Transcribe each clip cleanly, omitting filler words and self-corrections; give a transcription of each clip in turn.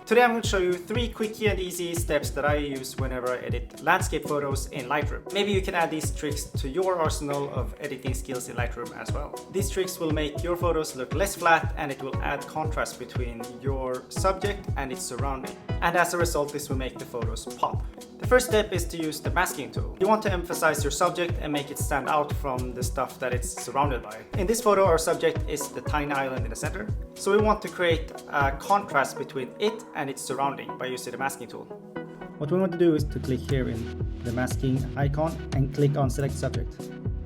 Today I'm going to show you 3 quick and easy steps that I use whenever I edit landscape photos in Lightroom. Maybe you can add these tricks to your arsenal of editing skills in Lightroom as well. These tricks will make your photos look less flat, and it will add contrast between your subject and its surrounding. And as a result, this will make the photos pop. The first step is to use the masking tool. You want to emphasize your subject and make it stand out from the stuff that it's surrounded by. In this photo, our subject is the tiny island in the center. So we want to create a contrast between it and its surrounding by using the masking tool. What we want to do is to click here in the masking icon and click on select subject.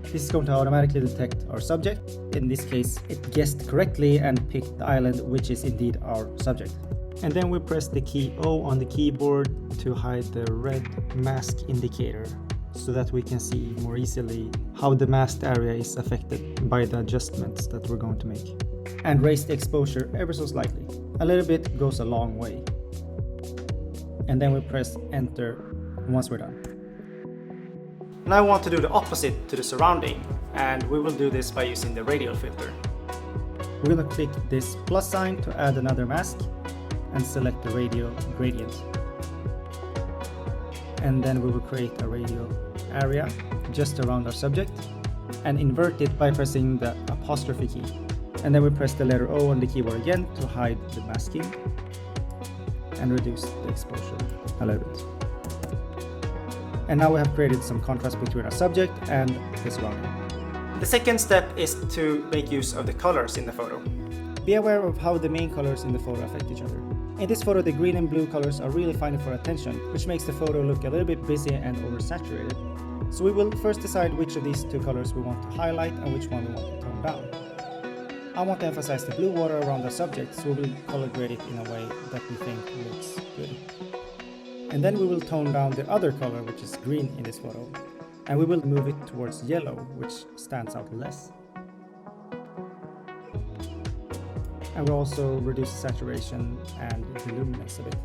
This is going to automatically detect our subject. In this case, it guessed correctly and picked the island, which is indeed our subject. And then we press the key O on the keyboard to hide the red mask indicator so that we can see more easily how the masked area is affected by the adjustments that we're going to make. And raise the exposure ever so slightly. A little bit goes a long way. And then we press enter once we're done. Now I want to do the opposite to the surrounding, and we will do this by using the radial filter. We're going to click this plus sign to add another mask and select the radial gradient. And then we will create a radial area just around our subject and invert it by pressing the apostrophe key. And then we press the letter O on the keyboard again to hide the masking and reduce the exposure a little bit. And now we have created some contrast between our subject and the surrounding. The second step is to make use of the colors in the photo. Be aware of how the main colors in the photo affect each other. In this photo, the green and blue colors are really fighting for attention, which makes the photo look a little bit busy and oversaturated. So we will first decide which of these 2 colors we want to highlight and which one we want to tone down. I want to emphasize the blue water around the subject, so we will color grade it in a way that we think looks good. And then we will tone down the other color, which is green in this photo, and we will move it towards yellow, which stands out less. And we'll also reduce the saturation and the luminance a bit.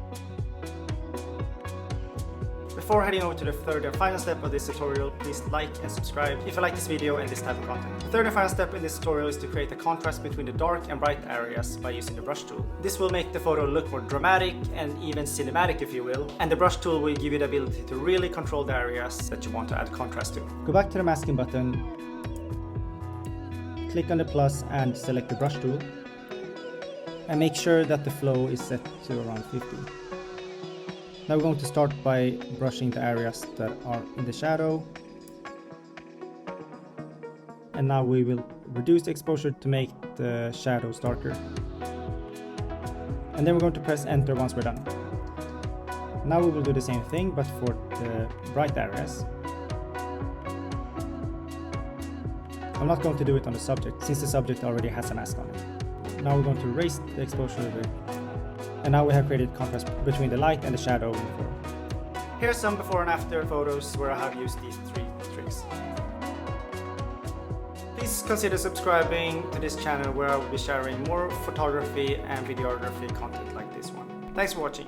Before heading over to the third and final step of this tutorial, please like and subscribe if you like this video and this type of content. The third and final step in this tutorial is to create a contrast between the dark and bright areas by using the brush tool. This will make the photo look more dramatic and even cinematic, if you will, and the brush tool will give you the ability to really control the areas that you want to add contrast to. Go back to the masking button, click on the plus and select the brush tool, and make sure that the flow is set to around 50. Now we're going to start by brushing the areas that are in the shadow. And now we will reduce the exposure to make the shadows darker. And then we're going to press enter once we're done. Now we will do the same thing, but for the bright areas. I'm not going to do it on the subject, since the subject already has a mask on it. Now we're going to raise the exposure a bit. And now we have created contrast between the light and the shadow in the photo. Here are some before and after photos where I have used these 3 tricks. Please consider subscribing to this channel where I will be sharing more photography and videography content like this one. Thanks for watching.